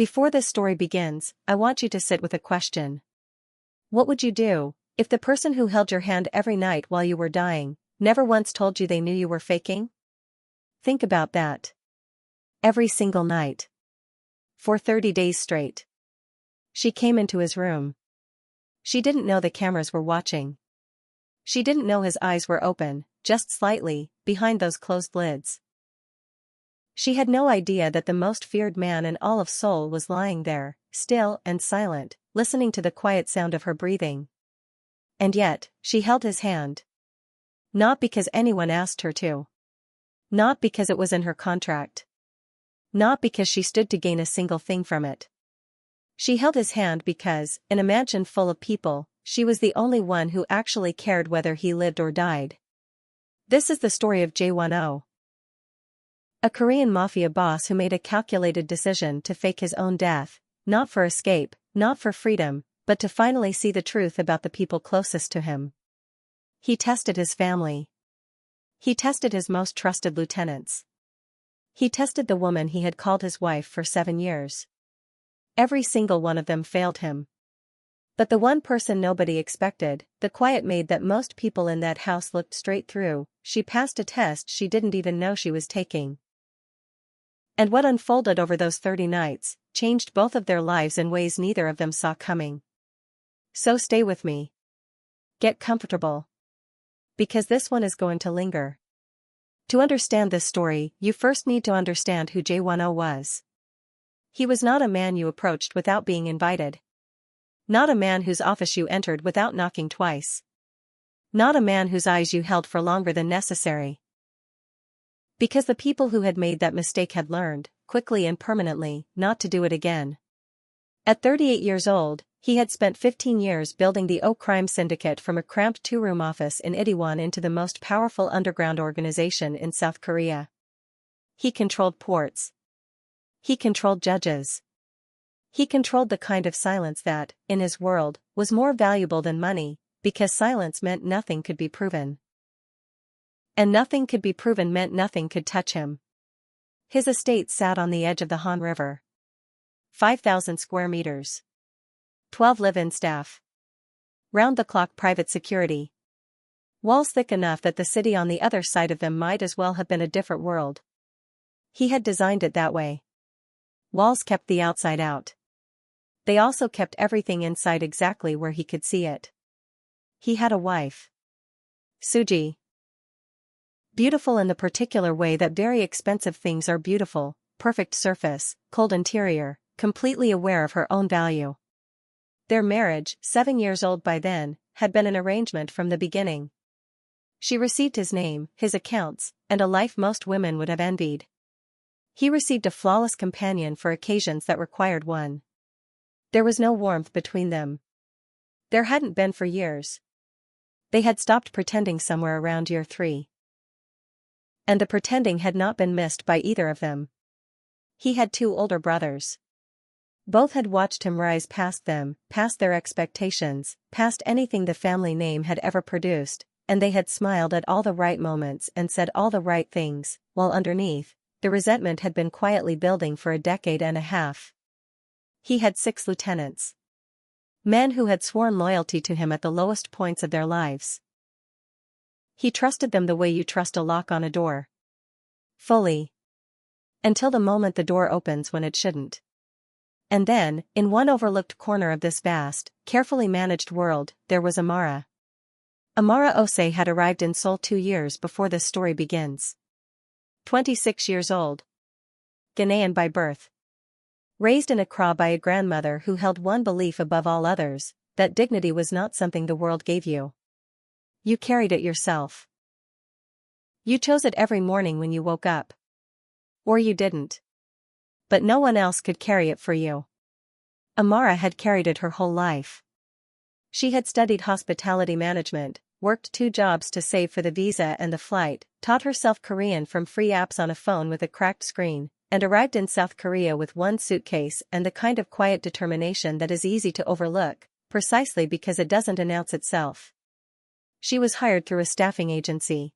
Before this story begins, I want you to sit with a question. What would you do if the person who held your hand every night while you were dying never once told you they knew you were faking? Think about that. Every single night. For 30 days straight. She came into his room. She didn't know the cameras were watching. She didn't know his eyes were open, just slightly, behind those closed lids. She had no idea that the most feared man in all of Seoul was lying there, still and silent, listening to the quiet sound of her breathing. And yet, she held his hand. Not because anyone asked her to. Not because it was in her contract. Not because she stood to gain a single thing from it. She held his hand because, in a mansion full of people, she was the only one who actually cared whether he lived or died. This is the story of Jae-won-oh. A Korean mafia boss who made a calculated decision to fake his own death, not for escape, not for freedom, but to finally see the truth about the people closest to him. He tested his family. He tested his most trusted lieutenants. He tested the woman he had called his wife for 7 years. Every single one of them failed him. But the one person nobody expected, the quiet maid that most people in that house looked straight through, she passed a test she didn't even know she was taking. And what unfolded over those 30 nights changed both of their lives in ways neither of them saw coming. So stay with me. Get comfortable. Because this one is going to linger. To understand this story, you first need to understand who Jae-won-oh was. He was not a man you approached without being invited. Not a man whose office you entered without knocking twice. Not a man whose eyes you held for longer than necessary. Because the people who had made that mistake had learned, quickly and permanently, not to do it again. At 38 years old, he had spent 15 years building the O crime syndicate from a cramped 2-room office in Itaewon into the most powerful underground organization in South Korea. He controlled ports. He controlled judges. He controlled the kind of silence that, in his world, was more valuable than money, because silence meant nothing could be proven. And nothing could be proven meant nothing could touch him. His estate sat on the edge of the Han River. 5,000 square meters. 12 live-in staff. Round-the-clock private security. Walls thick enough that the city on the other side of them might as well have been a different world. He had designed it that way. Walls kept the outside out. They also kept everything inside exactly where he could see it. He had a wife. Suji. Beautiful in the particular way that very expensive things are beautiful, perfect surface, cold interior, completely aware of her own value. Their marriage, 7 years old by then, had been an arrangement from the beginning. She received his name, his accounts, and a life most women would have envied. He received a flawless companion for occasions that required one. There was no warmth between them. There hadn't been for years. They had stopped pretending somewhere around year 3. And the pretending had not been missed by either of them. He had 2 older brothers. Both had watched him rise past them, past their expectations, past anything the family name had ever produced, and they had smiled at all the right moments and said all the right things, while underneath, the resentment had been quietly building for a decade and a half. He had 6 lieutenants. Men who had sworn loyalty to him at the lowest points of their lives. He trusted them the way you trust a lock on a door. Fully. Until the moment the door opens when it shouldn't. And then, in one overlooked corner of this vast, carefully managed world, there was Amara. Amara Ose had arrived in Seoul 2 years before this story begins. 26 years old. Ghanaian by birth. Raised in Accra by a grandmother who held one belief above all others, that dignity was not something the world gave you. You carried it yourself. You chose it every morning when you woke up. Or you didn't. But no one else could carry it for you. Amara had carried it her whole life. She had studied hospitality management, worked 2 jobs to save for the visa and the flight, taught herself Korean from free apps on a phone with a cracked screen, and arrived in South Korea with 1 suitcase and the kind of quiet determination that is easy to overlook, precisely because it doesn't announce itself. She was hired through a staffing agency.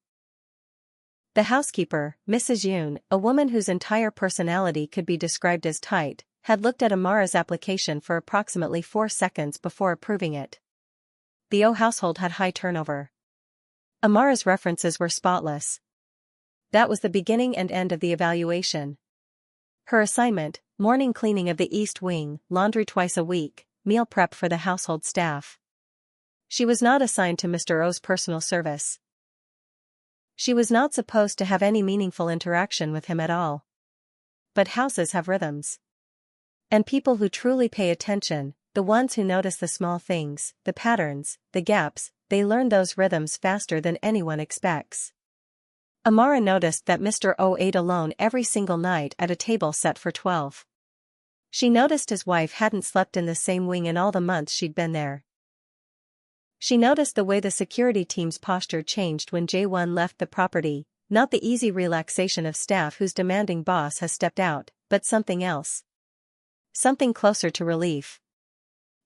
The housekeeper, Mrs. Yoon, a woman whose entire personality could be described as tight, had looked at Amara's application for approximately 4 seconds before approving it. The O household had high turnover. Amara's references were spotless. That was the beginning and end of the evaluation. Her assignment: morning cleaning of the East Wing, laundry twice a week, meal prep for the household staff. She was not assigned to Mr. O's personal service. She was not supposed to have any meaningful interaction with him at all. But houses have rhythms. And people who truly pay attention, the ones who notice the small things, the patterns, the gaps, they learn those rhythms faster than anyone expects. Amara noticed that Mr. O ate alone every single night at a table set for 12. She noticed his wife hadn't slept in the same wing in all the months she'd been there. She noticed the way the security team's posture changed when J1 left the property, not the easy relaxation of staff whose demanding boss has stepped out, but something else. Something closer to relief.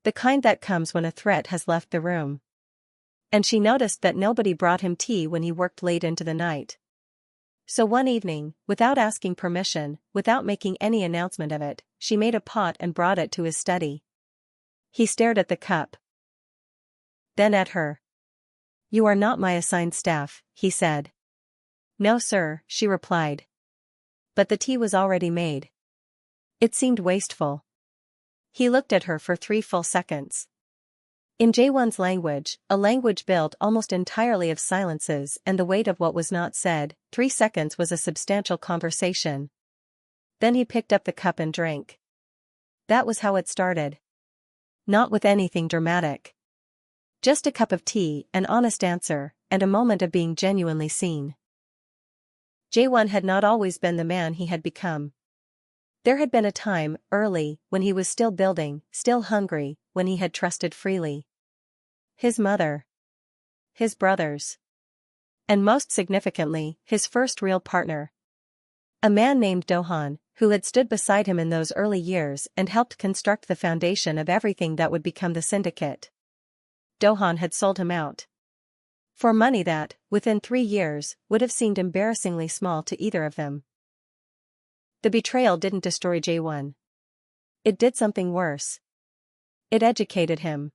The kind that comes when a threat has left the room. And she noticed that nobody brought him tea when he worked late into the night. So one evening, without asking permission, without making any announcement of it, she made a pot and brought it to his study. He stared at the cup. Then at her. "You are not my assigned staff," he said. "No, sir," she replied. But the tea was already made. It seemed wasteful. He looked at her for 3 full seconds. In J1's language, a language built almost entirely of silences and the weight of what was not said, 3 seconds was a substantial conversation. Then he picked up the cup and drank. That was how it started. Not with anything dramatic. Just a cup of tea, an honest answer, and a moment of being genuinely seen. J1 had not always been the man he had become. There had been a time, early, when he was still building, still hungry, when he had trusted freely. His mother. His brothers. And most significantly, his first real partner. A man named Dohan, who had stood beside him in those early years and helped construct the foundation of everything that would become the syndicate. Dohan had sold him out. For money that, within 3 years, would have seemed embarrassingly small to either of them. The betrayal didn't destroy J1. It did something worse. It educated him.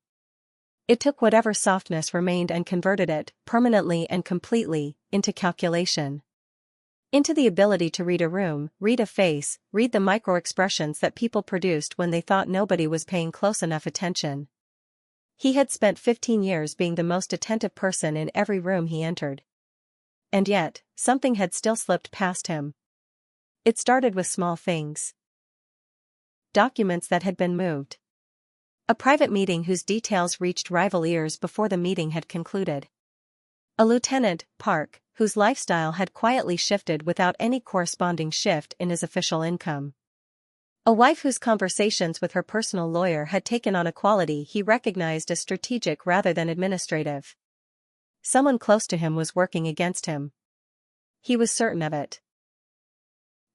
It took whatever softness remained and converted it, permanently and completely, into calculation. Into the ability to read a room, read a face, read the micro-expressions that people produced when they thought nobody was paying close enough attention. He had spent 15 years being the most attentive person in every room he entered. And yet, something had still slipped past him. It started with small things. Documents that had been moved. A private meeting whose details reached rival ears before the meeting had concluded. A Lieutenant, Park, whose lifestyle had quietly shifted without any corresponding shift in his official income. A wife whose conversations with her personal lawyer had taken on a quality he recognized as strategic rather than administrative. Someone close to him was working against him. He was certain of it.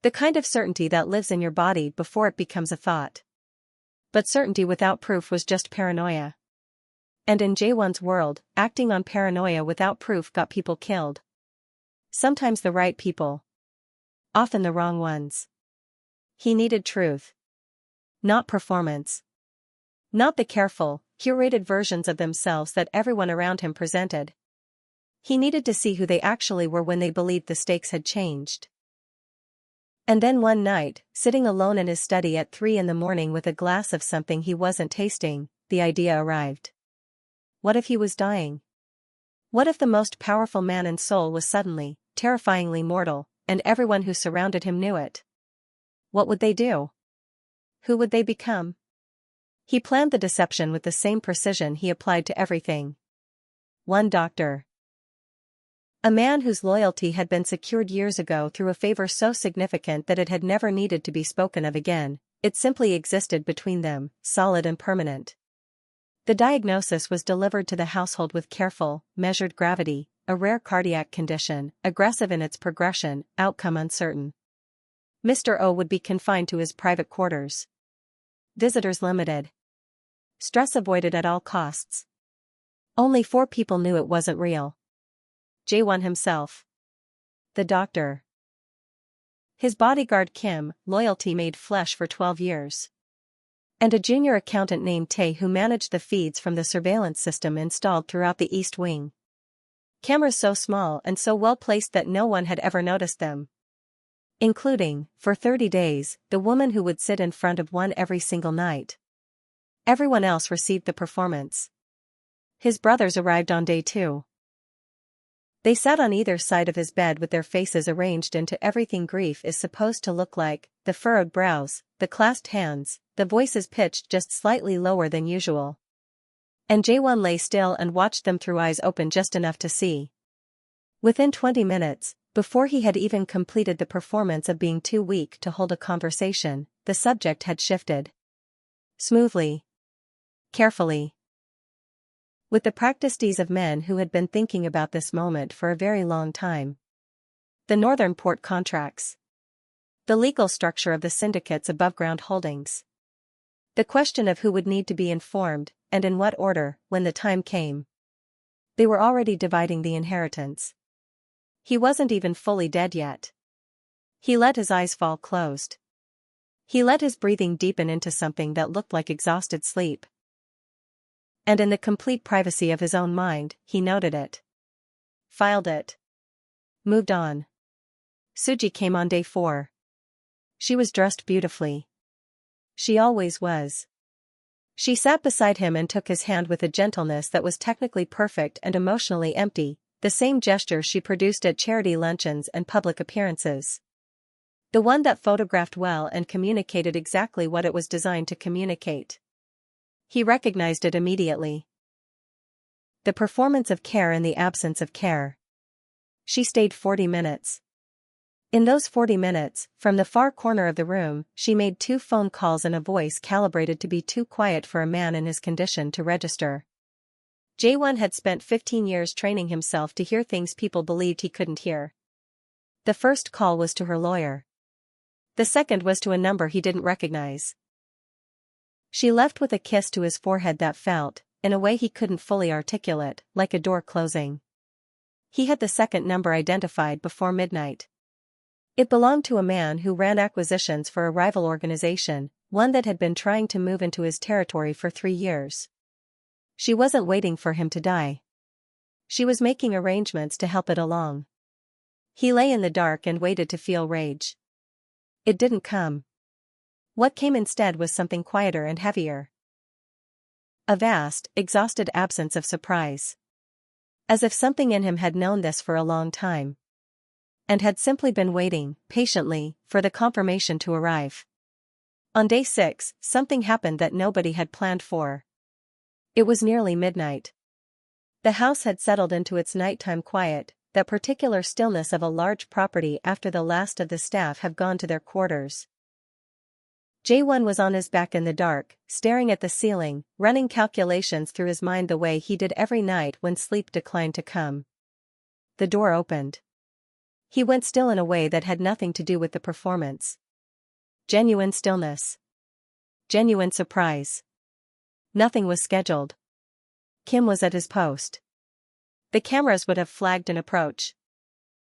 The kind of certainty that lives in your body before it becomes a thought. But certainty without proof was just paranoia. And in J1's world, acting on paranoia without proof got people killed. Sometimes the right people. Often the wrong ones. He needed truth. Not performance. Not the careful, curated versions of themselves that everyone around him presented. He needed to see who they actually were when they believed the stakes had changed. And then one night, sitting alone in his study at 3 in the morning with a glass of something he wasn't tasting, the idea arrived. What if he was dying? What if the most powerful man in Seoul was suddenly, terrifyingly mortal, and everyone who surrounded him knew it? What would they do? Who would they become? He planned the deception with the same precision he applied to everything. One doctor. A man whose loyalty had been secured years ago through a favor so significant that it had never needed to be spoken of again, it simply existed between them, solid and permanent. The diagnosis was delivered to the household with careful, measured gravity, a rare cardiac condition, aggressive in its progression, outcome uncertain. Mr. O would be confined to his private quarters. Visitors limited. Stress avoided at all costs. Only 4 people knew it wasn't real. J1 himself. The doctor. His bodyguard Kim, loyalty made flesh for 12 years. and a junior accountant named Tae who managed the feeds from the surveillance system installed throughout the East Wing. Cameras so small and so well placed that no one had ever noticed them. Including, for 30 days, the woman who would sit in front of one every single night. Everyone else received the performance. His brothers arrived on day 2. They sat on either side of his bed with their faces arranged into everything grief is supposed to look like, the furrowed brows, the clasped hands, the voices pitched just slightly lower than usual. And Jaewon lay still and watched them through eyes open just enough to see. Within 20 minutes, before he had even completed the performance of being too weak to hold a conversation, the subject had shifted. Smoothly. Carefully. With the practiced ease of men who had been thinking about this moment for a very long time. The Northern Port contracts. The legal structure of the syndicate's above-ground holdings. The question of who would need to be informed, and in what order, when the time came. They were already dividing the inheritance. He wasn't even fully dead yet. He let his eyes fall closed. He let his breathing deepen into something that looked like exhausted sleep. And in the complete privacy of his own mind, he noted it. Filed it. Moved on. Suji came on day 4. She was dressed beautifully. She always was. She sat beside him and took his hand with a gentleness that was technically perfect and emotionally empty, the same gesture she produced at charity luncheons and public appearances. The one that photographed well and communicated exactly what it was designed to communicate. He recognized it immediately. The performance of care in the absence of care. She stayed 40 minutes. In those 40 minutes, from the far corner of the room, she made 2 phone calls in a voice calibrated to be too quiet for a man in his condition to register. Jaewon had spent 15 years training himself to hear things people believed he couldn't hear. The first call was to her lawyer. The second was to a number he didn't recognize. She left with a kiss to his forehead that felt, in a way he couldn't fully articulate, like a door closing. He had the second number identified before midnight. It belonged to a man who ran acquisitions for a rival organization, one that had been trying to move into his territory for 3 years. She wasn't waiting for him to die. She was making arrangements to help it along. He lay in the dark and waited to feel rage. It didn't come. What came instead was something quieter and heavier. A vast, exhausted absence of surprise. As if something in him had known this for a long time. And had simply been waiting, patiently, for the confirmation to arrive. On day 6, something happened that nobody had planned for. It was nearly midnight. The house had settled into its nighttime quiet, that particular stillness of a large property after the last of the staff have gone to their quarters. Jaewon was on his back in the dark, staring at the ceiling, running calculations through his mind the way he did every night when sleep declined to come. The door opened. He went still in a way that had nothing to do with the performance. Genuine stillness. Genuine surprise. Nothing was scheduled. Kim was at his post. The cameras would have flagged an approach.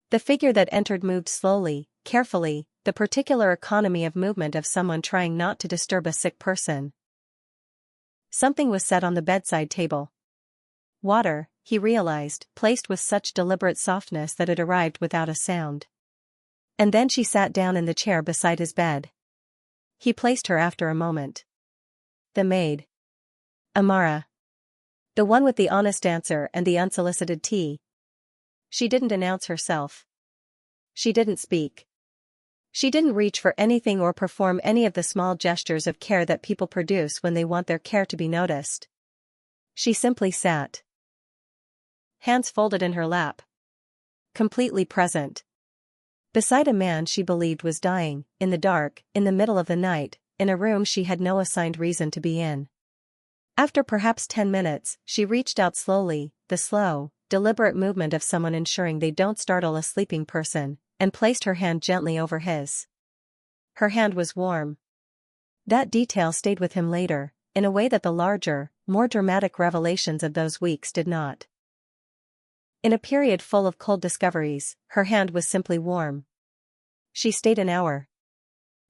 The figure that entered moved slowly, carefully, the particular economy of movement of someone trying not to disturb a sick person. Something was set on the bedside table. Water, he realized, placed with such deliberate softness that it arrived without a sound. And then she sat down in the chair beside his bed. He placed her after a moment. The maid. Amara. The one with the honest answer and the unsolicited tea. She didn't announce herself. She didn't speak. She didn't reach for anything or perform any of the small gestures of care that people produce when they want their care to be noticed. She simply sat. Hands folded in her lap. Completely present. Beside a man she believed was dying, in the dark, in the middle of the night, in a room she had no assigned reason to be in. After perhaps 10 minutes, she reached out slowly, the slow, deliberate movement of someone ensuring they don't startle a sleeping person, and placed her hand gently over his. Her hand was warm. That detail stayed with him later, in a way that the larger, more dramatic revelations of those weeks did not. In a period full of cold discoveries, her hand was simply warm. She stayed an hour.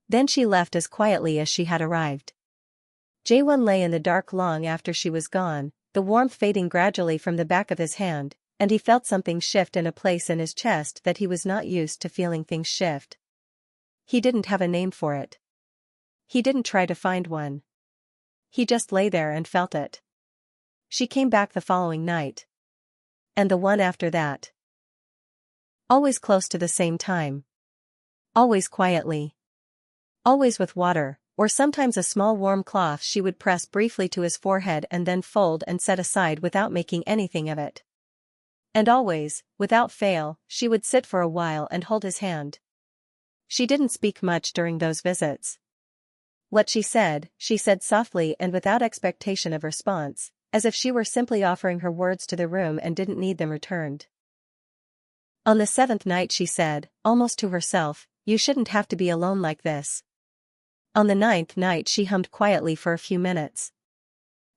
Then she left as quietly as she had arrived. Jae-won lay in the dark long after she was gone, the warmth fading gradually from the back of his hand, and he felt something shift in a place in his chest that he was not used to feeling things shift. He didn't have a name for it. He didn't try to find one. He just lay there and felt it. She came back the following night. And the one after that. Always close to the same time. Always quietly. Always with water, or sometimes a small warm cloth she would press briefly to his forehead and then fold and set aside without making anything of it. And always, without fail, she would sit for a while and hold his hand. She didn't speak much during those visits. What she said softly and without expectation of response, as if she were simply offering her words to the room and didn't need them returned. On the 7th night she said, almost to herself, "You shouldn't have to be alone like this." On the 9th night she hummed quietly for a few minutes.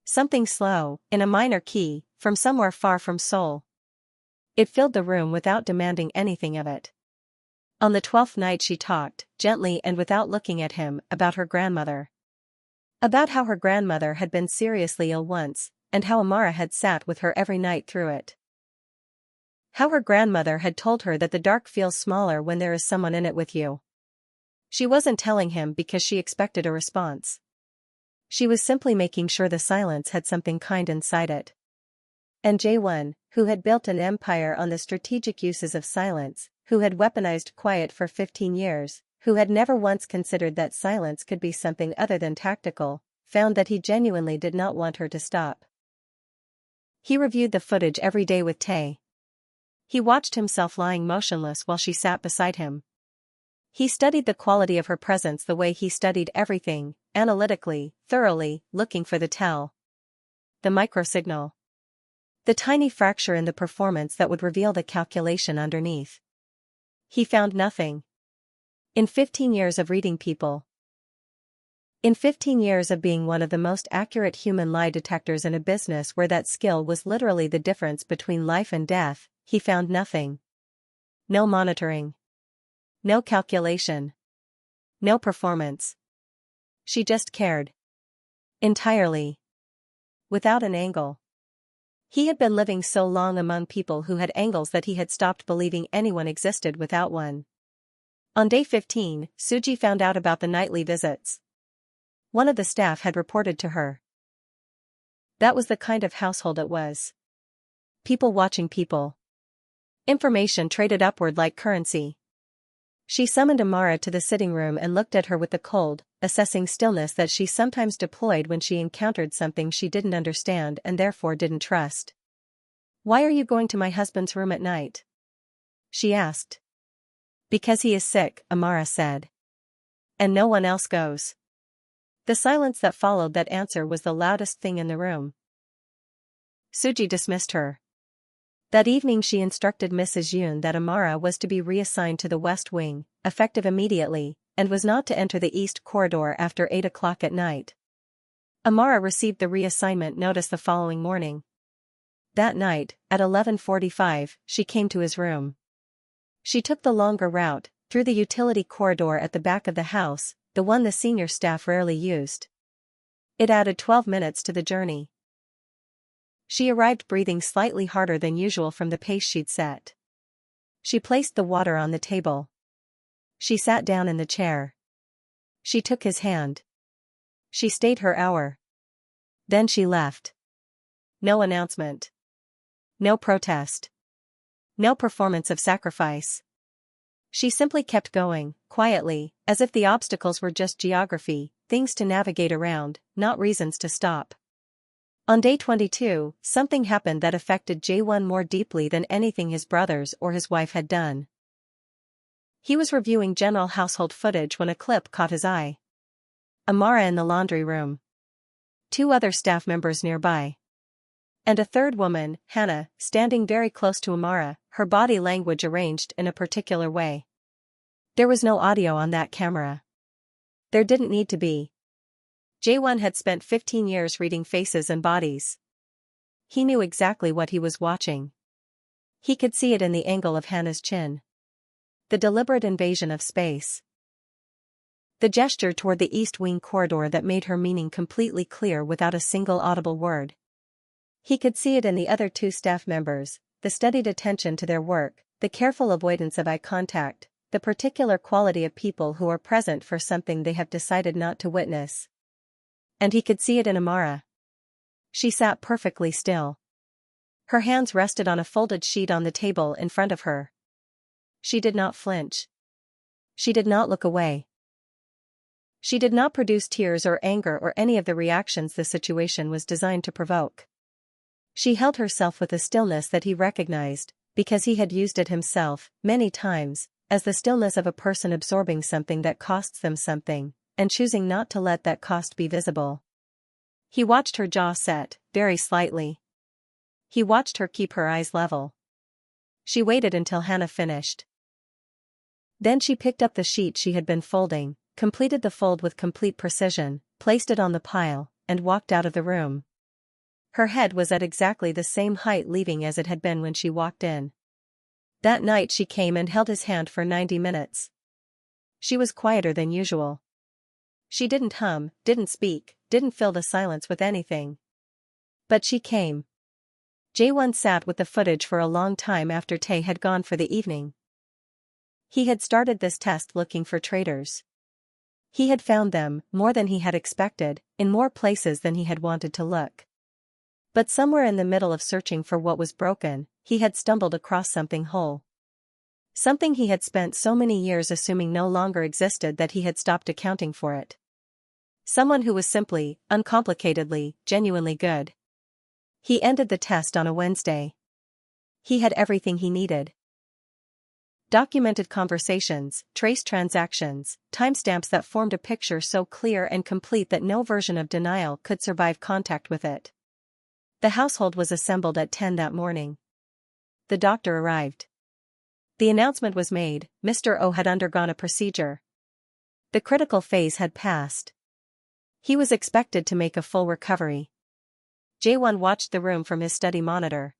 Something slow, in a minor key, from somewhere far from Seoul. It filled the room without demanding anything of it. On the 12th night she talked, gently and without looking at him, about her grandmother. About how her grandmother had been seriously ill once, and how Amara had sat with her every night through it. How her grandmother had told her that the dark feels smaller when there is someone in it with you. She wasn't telling him because she expected a response. She was simply making sure the silence had something kind inside it. And Jae-won, who had built an empire on the strategic uses of silence, who had weaponized quiet for 15 years, who had never once considered that silence could be something other than tactical, found that he genuinely did not want her to stop. He reviewed the footage every day with Tae. He watched himself lying motionless while she sat beside him. He studied the quality of her presence the way he studied everything, analytically, thoroughly, looking for the tell. The microsignal. The tiny fracture in the performance that would reveal the calculation underneath. He found nothing. In 15 years of reading people. In 15 years of being one of the most accurate human lie detectors in a business where that skill was literally the difference between life and death, he found nothing. No monitoring. No calculation. No performance. She just cared. Entirely. Without an angle. He had been living so long among people who had angles that he had stopped believing anyone existed without one. On day 15, Suji found out about the nightly visits. One of the staff had reported to her. That was the kind of household it was. People watching people. Information traded upward like currency. She summoned Amara to the sitting room and looked at her with the cold, assessing stillness that she sometimes deployed when she encountered something she didn't understand and therefore didn't trust. "Why are you going to my husband's room at night?" she asked. "Because he is sick," Amara said. "And no one else goes." The silence that followed that answer was the loudest thing in the room. Suji dismissed her. That evening she instructed Mrs. Yoon that Amara was to be reassigned to the West Wing, effective immediately, and was not to enter the East Corridor after 8 o'clock at night. Amara received the reassignment notice the following morning. That night, at 11:45, she came to his room. She took the longer route, through the utility corridor at the back of the house, the one the senior staff rarely used. It added 12 minutes to the journey. She arrived breathing slightly harder than usual from the pace she'd set. She placed the water on the table. She sat down in the chair. She took his hand. She stayed her hour. Then she left. No announcement. No protest. No performance of sacrifice. She simply kept going, quietly, as if the obstacles were just geography, things to navigate around, not reasons to stop. On day 22, something happened that affected Jae-won more deeply than anything his brothers or his wife had done. He was reviewing general household footage when a clip caught his eye. Amara in the laundry room. 2 other staff members nearby. And a third woman, Hannah, standing very close to Amara, her body language arranged in a particular way. There was no audio on that camera. There didn't need to be. Jae-won had spent 15 years reading faces and bodies. He knew exactly what he was watching. He could see it in the angle of Hannah's chin. The deliberate invasion of space. The gesture toward the east wing corridor that made her meaning completely clear without a single audible word. He could see it in the other two staff members, the studied attention to their work, the careful avoidance of eye contact, the particular quality of people who are present for something they have decided not to witness. And he could see it in Amara. She sat perfectly still. Her hands rested on a folded sheet on the table in front of her. She did not flinch. She did not look away. She did not produce tears or anger or any of the reactions the situation was designed to provoke. She held herself with a stillness that he recognized, because he had used it himself, many times, as the stillness of a person absorbing something that costs them something, and choosing not to let that cost be visible. He watched her jaw set, very slightly. He watched her keep her eyes level. She waited until Hannah finished. Then she picked up the sheet she had been folding, completed the fold with complete precision, placed it on the pile, and walked out of the room. Her head was at exactly the same height leaving as it had been when she walked in. That night she came and held his hand for 90 minutes. She was quieter than usual. She didn't hum, didn't speak, didn't fill the silence with anything. But she came. Jaewon sat with the footage for a long time after Tae had gone for the evening. He had started this test looking for traitors. He had found them, more than he had expected, in more places than he had wanted to look. But somewhere in the middle of searching for what was broken, he had stumbled across something whole. Something he had spent so many years assuming no longer existed that he had stopped accounting for it. Someone who was simply, uncomplicatedly, genuinely good. He ended the test on a Wednesday. He had everything he needed. Documented conversations, traced transactions, timestamps that formed a picture so clear and complete that no version of denial could survive contact with it. The household was assembled at 10 that morning. The doctor arrived. The announcement was made, Mr. O had undergone a procedure. The critical phase had passed. He was expected to make a full recovery. Jaewon watched the room from his study monitor.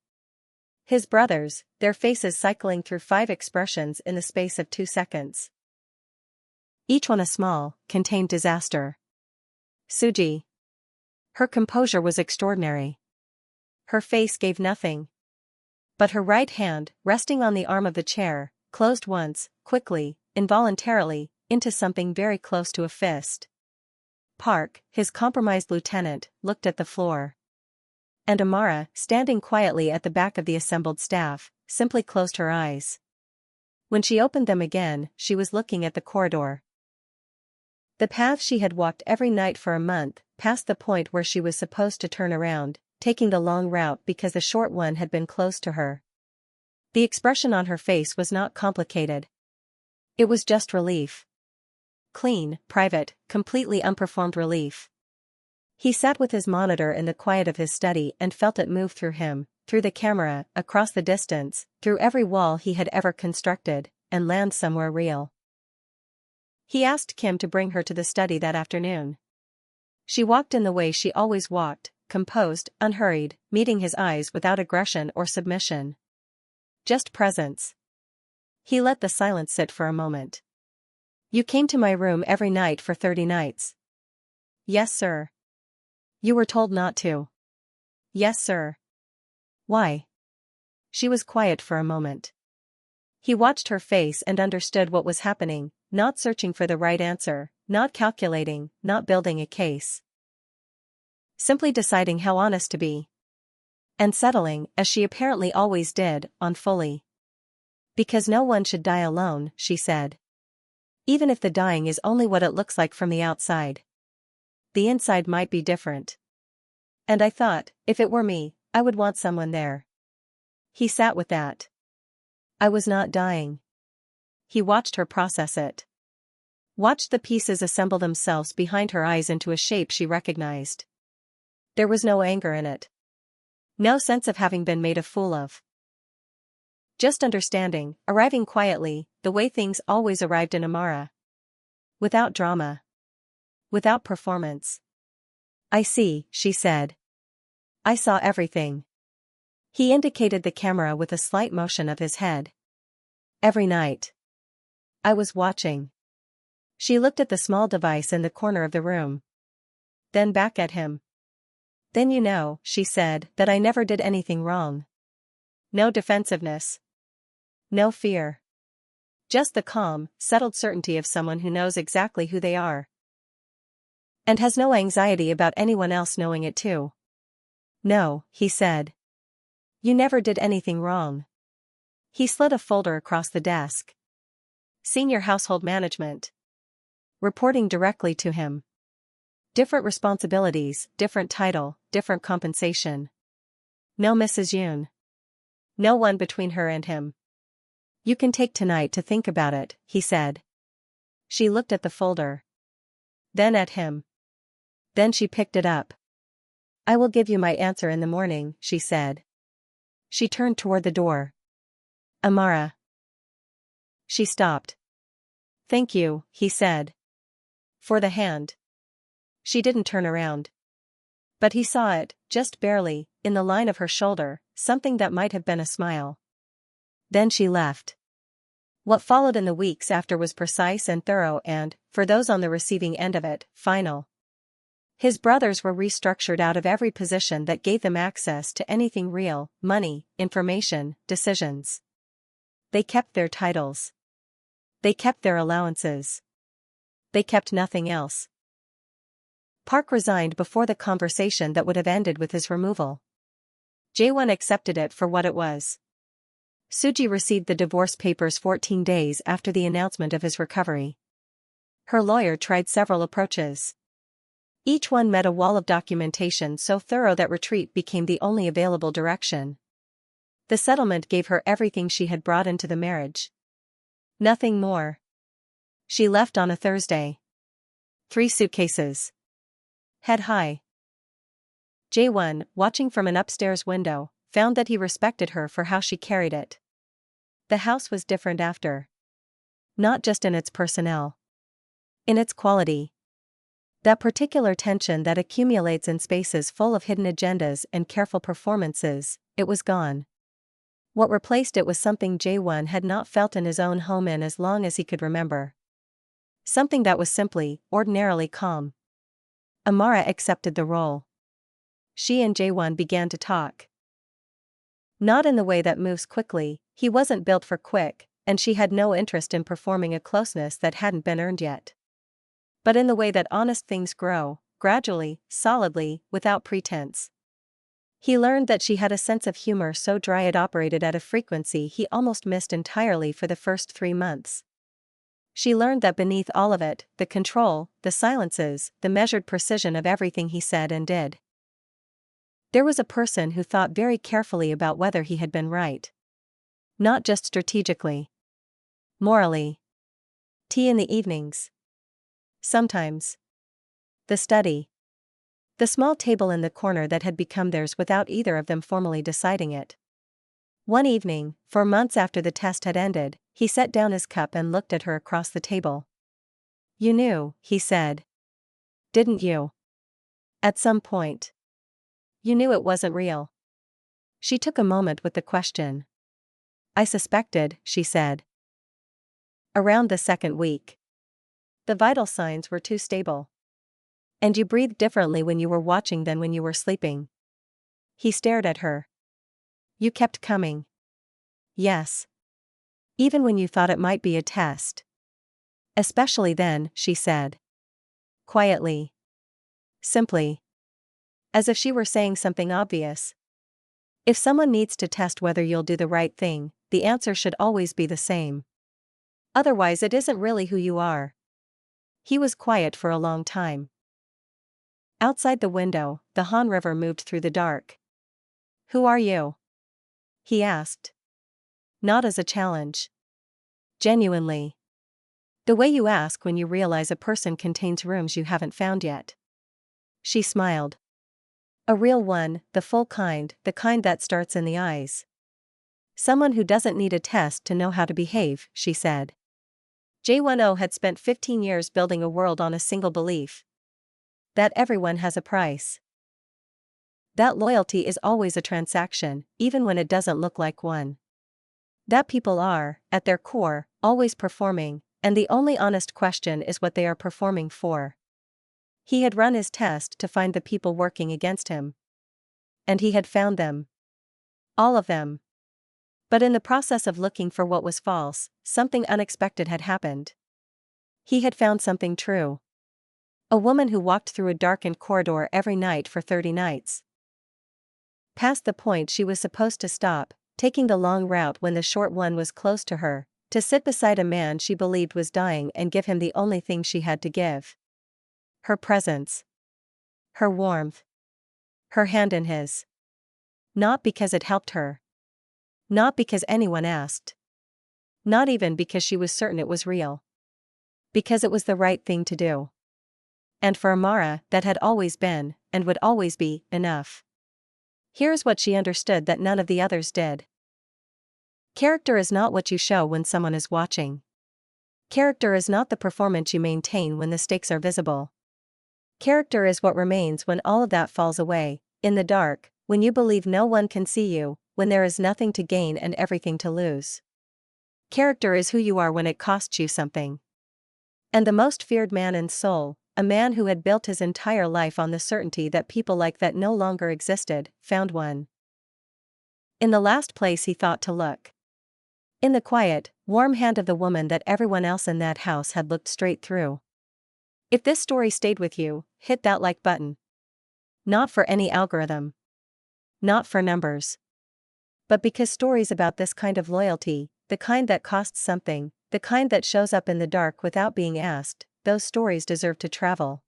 His brothers, their faces cycling through 5 expressions in the space of 2 seconds. Each one a small, contained disaster. Suji. Her composure was extraordinary. Her face gave nothing. But her right hand, resting on the arm of the chair, closed once, quickly, involuntarily, into something very close to a fist. Park, his compromised lieutenant, looked at the floor. And Amara, standing quietly at the back of the assembled staff, simply closed her eyes. When she opened them again, she was looking at the corridor. The path she had walked every night for a month, past the point where she was supposed to turn around, taking the long route because the short one had been closed to her. The expression on her face was not complicated. It was just relief. Clean, private, completely unperformed relief. He sat with his monitor in the quiet of his study and felt it move through him, through the camera, across the distance, through every wall he had ever constructed, and land somewhere real. He asked Kim to bring her to the study that afternoon. She walked in the way she always walked, composed, unhurried, meeting his eyes without aggression or submission. Just presence. He let the silence sit for a moment. You came to my room every night for 30 nights. Yes, sir. You were told not to. Yes, sir. Why? She was quiet for a moment. He watched her face and understood what was happening, not searching for the right answer, not calculating, not building a case. Simply deciding how honest to be. And settling, as she apparently always did, on fully. Because no one should die alone, she said. Even if the dying is only what it looks like from the outside. The inside might be different. And I thought, if it were me, I would want someone there. He sat with that. I was not dying. He watched her process it. Watched the pieces assemble themselves behind her eyes into a shape she recognized. There was no anger in it. No sense of having been made a fool of. Just understanding, arriving quietly, the way things always arrived in Amara. Without drama. Without performance. I see, she said. I saw everything. He indicated the camera with a slight motion of his head. Every night. I was watching. She looked at the small device in the corner of the room. Then back at him. Then you know, she said, that I never did anything wrong. No defensiveness. No fear. Just the calm, settled certainty of someone who knows exactly who they are. And has no anxiety about anyone else knowing it too. No, he said. You never did anything wrong. He slid a folder across the desk. Senior household management. Reporting directly to him. Different responsibilities, different title, different compensation. No Mrs. Yoon. No one between her and him. You can take tonight to think about it, he said. She looked at the folder. Then at him. Then she picked it up. I will give you my answer in the morning, she said. She turned toward the door. Amara. She stopped. Thank you, he said. For the hand. She didn't turn around. But he saw it, just barely, in the line of her shoulder, something that might have been a smile. Then she left. What followed in the weeks after was precise and thorough and, for those on the receiving end of it, final. His brothers were restructured out of every position that gave them access to anything real, money, information, decisions. They kept their titles. They kept their allowances. They kept nothing else. Park resigned before the conversation that would have ended with his removal. Jaewon accepted it for what it was. Suji received the divorce papers 14 days after the announcement of his recovery. Her lawyer tried several approaches. Each one met a wall of documentation so thorough that retreat became the only available direction. The settlement gave her everything she had brought into the marriage. Nothing more. She left on a Thursday. 3 suitcases. Head high. Jaewon, watching from an upstairs window, found that he respected her for how she carried it. The house was different after. Not just in its personnel. In its quality. That particular tension that accumulates in spaces full of hidden agendas and careful performances, it was gone. What replaced it was something Jaewon had not felt in his own home in as long as he could remember. Something that was simply, ordinarily calm. Amara accepted the role. She and Jaewon began to talk. Not in the way that moves quickly, he wasn't built for quick, and she had no interest in performing a closeness that hadn't been earned yet. But in the way that honest things grow, gradually, solidly, without pretense. He learned that she had a sense of humor so dry it operated at a frequency he almost missed entirely for the first 3 months. She learned that beneath all of it, the control, the silences, the measured precision of everything he said and did. There was a person who thought very carefully about whether he had been right. Not just strategically. Morally. Tea in the evenings. Sometimes. The study. The small table in the corner that had become theirs without either of them formally deciding it. One evening, 4 months after the test had ended, he set down his cup and looked at her across the table. You knew, he said. Didn't you? At some point. You knew it wasn't real. She took a moment with the question. I suspected, she said. Around the 2nd week. The vital signs were too stable. And you breathed differently when you were watching than when you were sleeping. He stared at her. You kept coming. Yes. Even when you thought it might be a test. Especially then, she said. Quietly. Simply. As if she were saying something obvious. If someone needs to test whether you'll do the right thing, the answer should always be the same. Otherwise it isn't really who you are. He was quiet for a long time. Outside the window, the Han River moved through the dark. Who are you? He asked. Not as a challenge. Genuinely. The way you ask when you realize a person contains rooms you haven't found yet. She smiled. A real one, the full kind, the kind that starts in the eyes. Someone who doesn't need a test to know how to behave, she said. Jaewon had spent 15 years building a world on a single belief. That everyone has a price. That loyalty is always a transaction, even when it doesn't look like one. That people are, at their core, always performing, And the only honest question is what they are performing for. He had run his test to find the people working against him. And he had found them. All of them. But in the process of looking for what was false, something unexpected had happened. He had found something true. A woman who walked through a darkened corridor every night for 30 nights. Past the point she was supposed to stop, taking the long route when the short one was close to her, to sit beside a man she believed was dying and give him the only thing she had to give. Her presence. Her warmth. Her hand in his. Not because it helped her. Not because anyone asked. Not even because she was certain it was real. Because it was the right thing to do. And for Amara, that had always been, and would always be, enough. Here's what she understood that none of the others did. Character is not what you show when someone is watching. Character is not the performance you maintain when the stakes are visible. Character is what remains when all of that falls away, in the dark, when you believe no one can see you, when there is nothing to gain and everything to lose. Character is who you are when it costs you something. And the most feared man in Seoul, a man who had built his entire life on the certainty that people like that no longer existed, found one. In the last place he thought to look. In the quiet, warm hand of the woman that everyone else in that house had looked straight through. If this story stayed with you, hit that like button. Not for any algorithm. Not for numbers. But because stories about this kind of loyalty, the kind that costs something, the kind that shows up in the dark without being asked, those stories deserve to travel.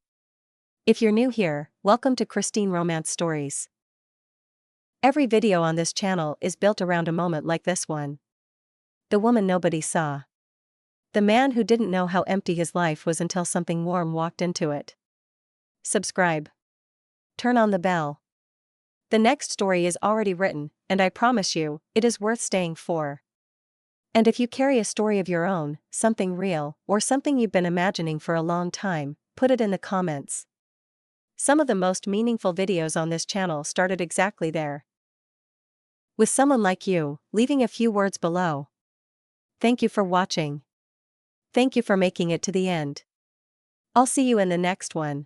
If you're new here, welcome to Christine Romance Stories. Every video on this channel is built around a moment like this one. The woman nobody saw. The man who didn't know how empty his life was until something warm walked into it. Subscribe. Turn on the bell. The next story is already written, and I promise you, it is worth staying for. And if you carry a story of your own, something real, or something you've been imagining for a long time, put it in the comments. Some of the most meaningful videos on this channel started exactly there. With someone like you, leaving a few words below. Thank you for watching. Thank you for making it to the end. I'll see you in the next one.